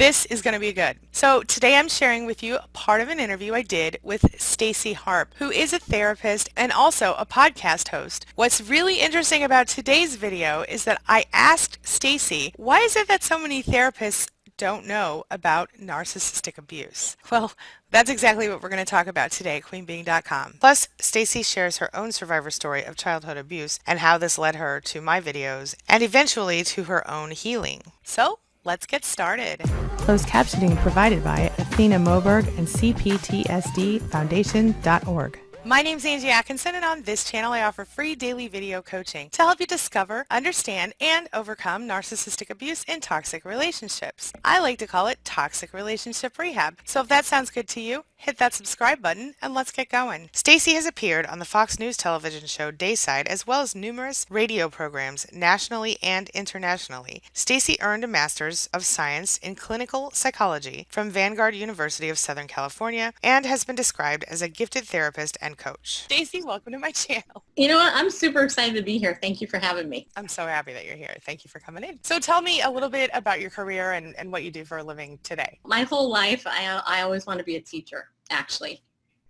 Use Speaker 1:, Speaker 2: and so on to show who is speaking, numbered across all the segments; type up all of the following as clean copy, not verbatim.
Speaker 1: This is going to be good. So today I'm sharing with you a part of an interview I did with Stacy Harp, who is a therapist and also a podcast host. What's really interesting about today's video is that I asked Stacy, why is it that so many therapists don't know about narcissistic abuse? Well, that's exactly what we're going to talk about today at queenbeing.com. Plus, Stacy shares her own survivor story of childhood abuse and how this led her to my videos and eventually to her own healing. So, let's get started. Closed captioning provided by Athena Moberg and CPTSDFoundation.org. My name's Angie Atkinson, and on this channel I offer free daily video coaching to help you discover, understand, and overcome narcissistic abuse in toxic relationships. I like to call it toxic relationship rehab. So if that sounds good to you, hit that subscribe button and let's get going. Stacy has appeared on the Fox News television show Dayside as well as numerous radio programs nationally and internationally. Stacy earned a Master's of Science in Clinical Psychology from Vanguard University of Southern California and has been described as a gifted therapist and coach. Stacy, welcome to my channel.
Speaker 2: You know what? I'm super excited to be here. Thank you for having me.
Speaker 1: I'm so happy that you're here. Thank you for coming in. So tell me a little bit about your career and what you do for a living today.
Speaker 2: My whole life, I always wanted to be a teacher, actually.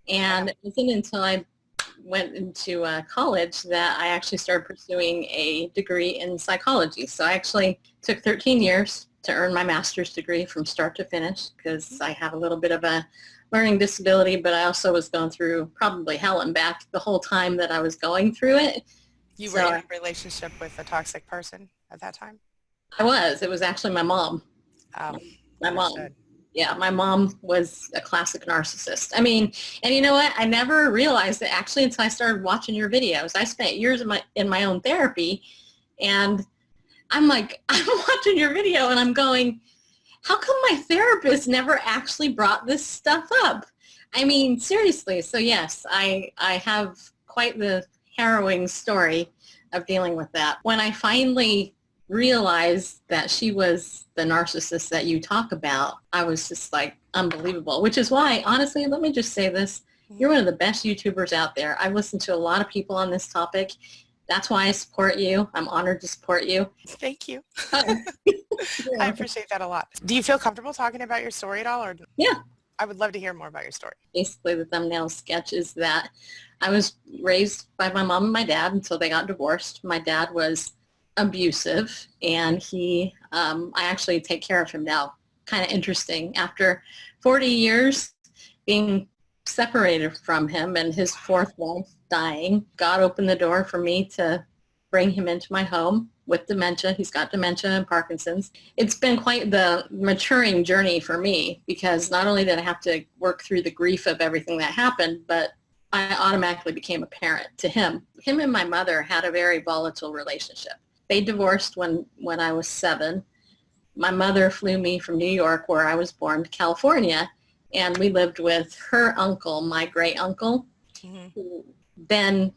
Speaker 2: And it wasn't until I went into college that I actually started pursuing a degree in psychology. So I actually took 13 years to earn my master's degree from start to finish because I have a little bit of a learning disability, but I also was going through probably hell and back the whole time that I was going through it.
Speaker 1: You were in a relationship with a toxic person at that time?
Speaker 2: I was. It was actually my mom.
Speaker 1: Oh,
Speaker 2: my mom. Yeah, my mom was a classic narcissist. I mean, and you know what? I never realized it actually until I started watching your videos. I spent years in my own therapy, and I'm like, I'm watching your video, and I'm going, how come my therapist never actually brought this stuff up? I mean, seriously. So yes, I have quite the harrowing story of dealing with that. When I finally realized that she was the narcissist that you talk about, I was just like, unbelievable, which is why, honestly, let me just say this. You're one of the best YouTubers out there. I've listened to a lot of people on this topic. That's why I support you. I'm honored to support you.
Speaker 1: Thank you. I appreciate that a lot. Do you feel comfortable talking about your story at all? Or
Speaker 2: yeah.
Speaker 1: I would love to hear more about your story.
Speaker 2: Basically, the thumbnail sketch is that I was raised by my mom and my dad until they got divorced. My dad was abusive, and I actually take care of him now. Kind of interesting. After 40 years being separated from him and his fourth wife dying, God opened the door for me to bring him into my home with dementia. He's got dementia and Parkinson's. It's been quite the maturing journey for me because not only did I have to work through the grief of everything that happened, but I automatically became a parent to him. Him and my mother had a very volatile relationship. They divorced when I was 7. My mother flew me from New York, where I was born, to California, and we lived with her uncle, my great uncle, who then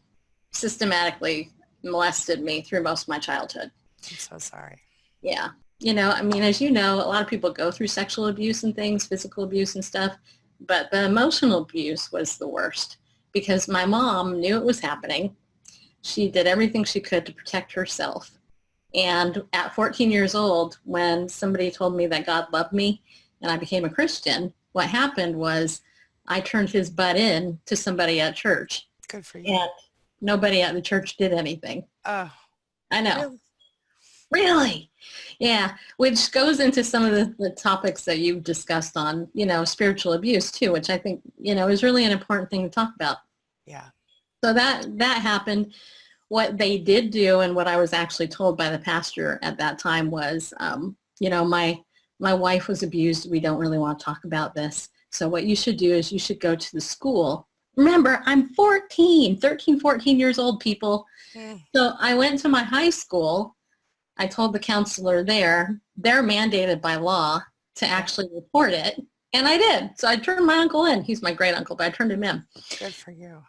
Speaker 2: systematically molested me through most of my childhood.
Speaker 1: I'm so sorry.
Speaker 2: Yeah. You know, I mean, as you know, a lot of people go through sexual abuse and things, physical abuse and stuff, but the emotional abuse was the worst because my mom knew it was happening. She did everything she could to protect herself. And at 14 years old, when somebody told me that God loved me and I became a Christian, what happened was I turned his butt in to somebody at church.
Speaker 1: Good for you.
Speaker 2: And nobody at the church did anything.
Speaker 1: Oh.
Speaker 2: I know. Really? Yeah, which goes into some of the topics that you've discussed on, you know, spiritual abuse too, which I think, you know, is really an important thing to talk about.
Speaker 1: Yeah.
Speaker 2: So that happened. What they did do and what I was actually told by the pastor at that time was, you know, my wife was abused. We don't really want to talk about this. So what you should do is you should go to the school. Remember, I'm 13 years old, people. So I went to my high school. I told the counselor there, they're mandated by law to actually report it. And I did. So I turned my uncle in. He's my great uncle, but I turned him in.
Speaker 1: Good for you.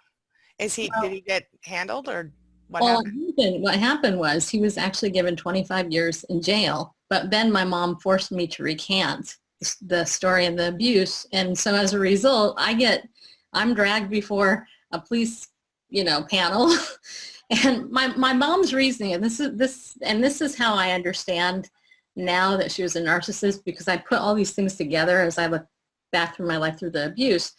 Speaker 1: Did he get handled or what
Speaker 2: What happened was he was actually given 25 years in jail. But then my mom forced me to recant the story and the abuse. And so as a result, I'm dragged before a police, you know, panel. And my mom's reasoning, and this is how I understand now that she was a narcissist because I put all these things together as I look back through my life through the abuse.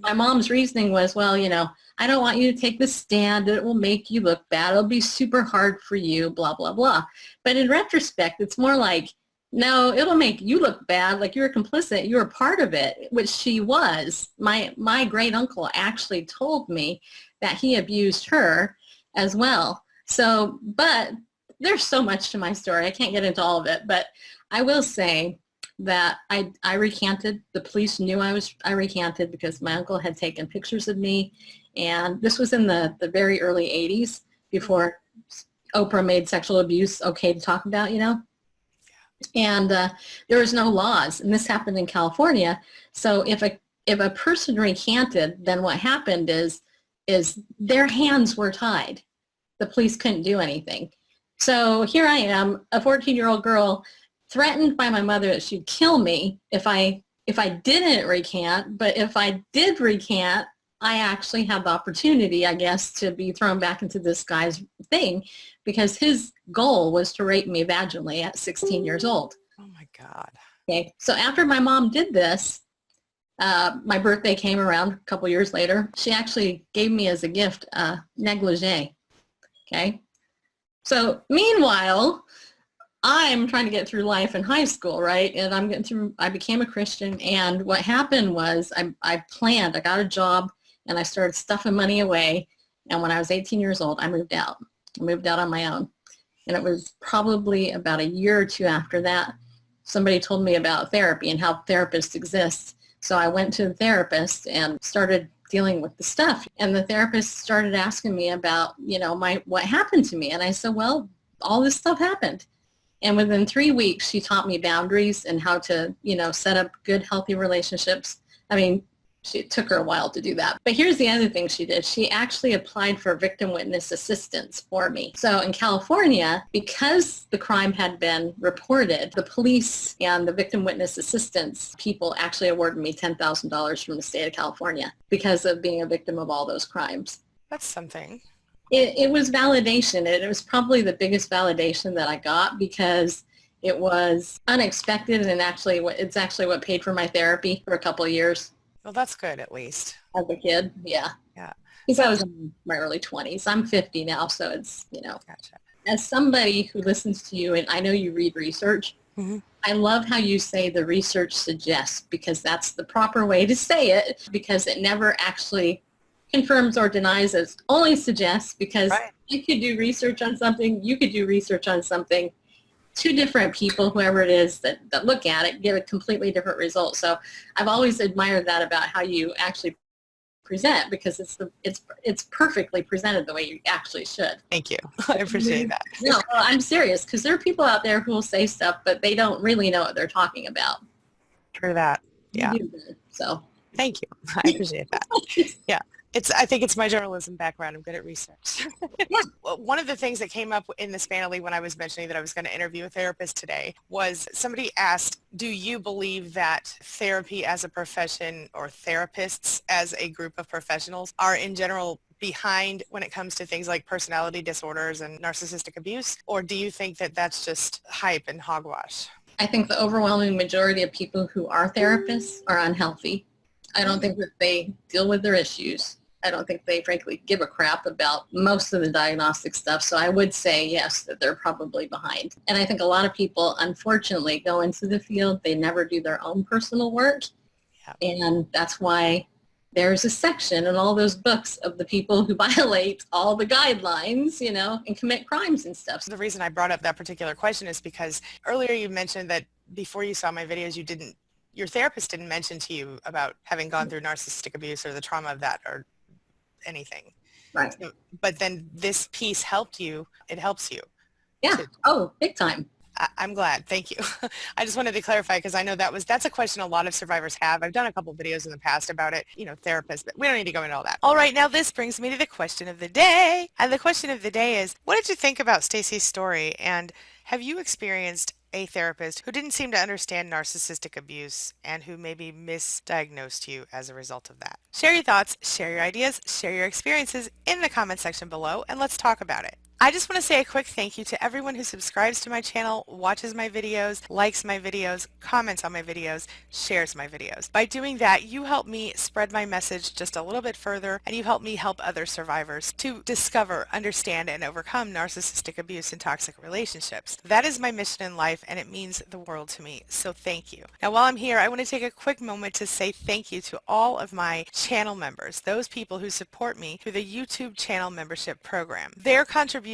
Speaker 2: My mom's reasoning was, well, you know, I don't want you to take the stand. It will make you look bad. It'll be super hard for you, blah, blah, blah. But in retrospect, it's more like, no, it'll make you look bad, like you're complicit, you were part of it, which she was. My great uncle actually told me that he abused her as well. So, but there's so much to my story. I can't get into all of it, but I will say that I recanted. The police knew I recanted because my uncle had taken pictures of me, and this was in the very early 80s before Oprah made sexual abuse okay to talk about, you know. And there was no laws, and this happened in California. So if a person recanted, then what happened is their hands were tied. The police couldn't do anything. So here I am, a 14-year-old girl, threatened by my mother that she'd kill me if I didn't recant. But if I did recant, I actually had the opportunity, I guess, to be thrown back into this guy's thing, because his goal was to rape me vaginally at 16 years old.
Speaker 1: Oh my God.
Speaker 2: Okay, so after my mom did this, my birthday came around a couple years later. She actually gave me as a gift a negligee. Okay, so meanwhile, I'm trying to get through life in high school, right? And I became a Christian, and what happened was I got a job, and I started stuffing money away. And when I was 18 years old, I moved out. I moved out on my own. And it was probably about a year or two after that, somebody told me about therapy and how therapists exist. So I went to the therapist and started dealing with the stuff. And the therapist started asking me about, you know, what happened to me. And I said, well, all this stuff happened. And within 3 weeks, she taught me boundaries and how to, you know, set up good, healthy relationships. I mean, it took her a while to do that. But here's the other thing she did. She actually applied for victim witness assistance for me. So in California, because the crime had been reported, the police and the victim witness assistance people actually awarded me $10,000 from the state of California because of being a victim of all those crimes.
Speaker 1: That's something.
Speaker 2: It was validation. It was probably the biggest validation that I got because it was unexpected, and it's actually what paid for my therapy for a couple of years.
Speaker 1: Well, that's good at least.
Speaker 2: As a kid, yeah.
Speaker 1: Yeah.
Speaker 2: Because I was in my early 20s. I'm 50 now, so it's, you know.
Speaker 1: Gotcha.
Speaker 2: As somebody who listens to you, and I know you read research, I love how you say the research suggests, because that's the proper way to say it, because it never actually confirms or denies. It only suggests, because I could do research on something, you could do research on something. Two different people, whoever it is that look at it, give a completely different result. So I've always admired that about how you actually present, because it's perfectly presented the way you actually should.
Speaker 1: Thank you. I appreciate that.
Speaker 2: No, well, I'm serious, because there are people out there who will say stuff, but they don't really know what they're talking about.
Speaker 1: True that. Yeah.
Speaker 2: So
Speaker 1: thank you. I appreciate that. Yeah. I think it's my journalism background. I'm good at research. One of the things that came up in this panel when I was mentioning that I was going to interview a therapist today was somebody asked, do you believe that therapy as a profession, or therapists as a group of professionals, are in general behind when it comes to things like personality disorders and narcissistic abuse? Or do you think that that's just hype and hogwash?
Speaker 2: I think the overwhelming majority of people who are therapists are unhealthy. I don't think that they deal with their issues. I don't think they frankly give a crap about most of the diagnostic stuff. So I would say, yes, that they're probably behind. And I think a lot of people, unfortunately, go into the field. They never do their own personal work. Yeah. And that's why there's a section in all those books of the people who violate all the guidelines, you know, and commit crimes and stuff.
Speaker 1: The reason I brought up that particular question is because earlier you mentioned that before you saw my videos, your therapist didn't mention to you about having gone through narcissistic abuse or the trauma of that or anything.
Speaker 2: Right.
Speaker 1: So, but then this piece helped you. It helps you.
Speaker 2: Yeah. Oh, big time.
Speaker 1: I'm glad. Thank you. I just wanted to clarify, because I know that's a question a lot of survivors have. I've done a couple of videos in the past about it, you know, therapists, but we don't need to go into all that. All right. Now this brings me to the question of the day. And the question of the day is, what did you think about Stacy's story? And have you experienced a therapist who didn't seem to understand narcissistic abuse and who maybe misdiagnosed you as a result of that? Share your thoughts, share your ideas, share your experiences in the comment section below, and let's talk about it. I just want to say a quick thank you to everyone who subscribes to my channel, watches my videos, likes my videos, comments on my videos, shares my videos. By doing that, you help me spread my message just a little bit further, and you help me help other survivors to discover, understand, and overcome narcissistic abuse and toxic relationships. That is my mission in life, and it means the world to me, so thank you. Now, while I'm here, I want to take a quick moment to say thank you to all of my channel members, those people who support me through the YouTube channel membership program. Their contributions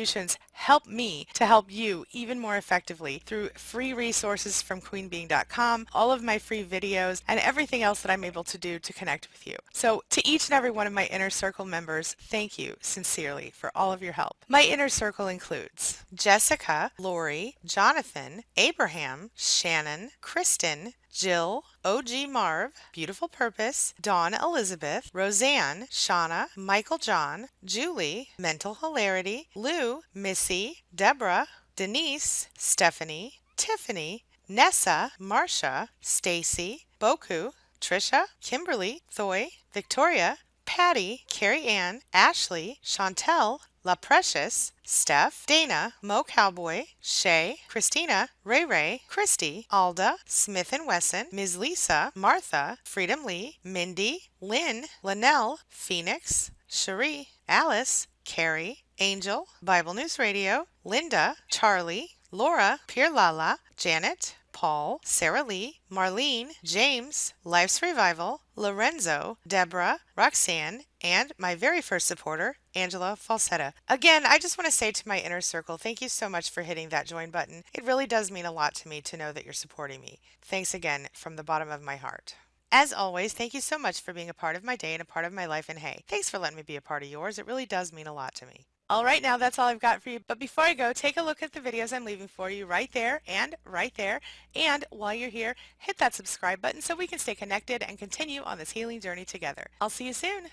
Speaker 1: help me to help you even more effectively through free resources from queenbeing.com, all of my free videos, and everything else that I'm able to do to connect with you. So to each and every one of my Inner Circle members, thank you sincerely for all of your help. My Inner Circle includes Jessica, Lori, Jonathan, Abraham, Shannon, Kristen, Jill, OG Marv, Beautiful Purpose, Dawn Elizabeth, Roseanne, Shauna, Michael John, Julie, Mental Hilarity, Lou, Missy, Deborah, Denise, Stephanie, Tiffany, Nessa, Marcia, Stacy, Boku, Trisha, Kimberly, Thoy, Victoria, Patty, Carrie Ann, Ashley, Chantel, La Precious, Steph, Dana, Mo Cowboy, Shay, Christina, Ray Ray, Christy, Alda, Smith and Wesson, Ms. Lisa, Martha, Freedom Lee, Mindy, Lynn, Linnell, Phoenix, Cherie, Alice, Carrie, Angel, Bible News Radio, Linda, Charlie, Laura, Pierre Lala, Janet, Paul, Sarah Lee, Marlene, James, Life's Revival, Lorenzo, Deborah, Roxanne, and my very first supporter, Angela Falsetta. Again, I just want to say to my Inner Circle, thank you so much for hitting that join button. It really does mean a lot to me to know that you're supporting me. Thanks again from the bottom of my heart. As always, thank you so much for being a part of my day and a part of my life, and hey, thanks for letting me be a part of yours. It really does mean a lot to me. All right, now that's all I've got for you. But before I go, take a look at the videos I'm leaving for you right there and right there. And while you're here, hit that subscribe button so we can stay connected and continue on this healing journey together. I'll see you soon.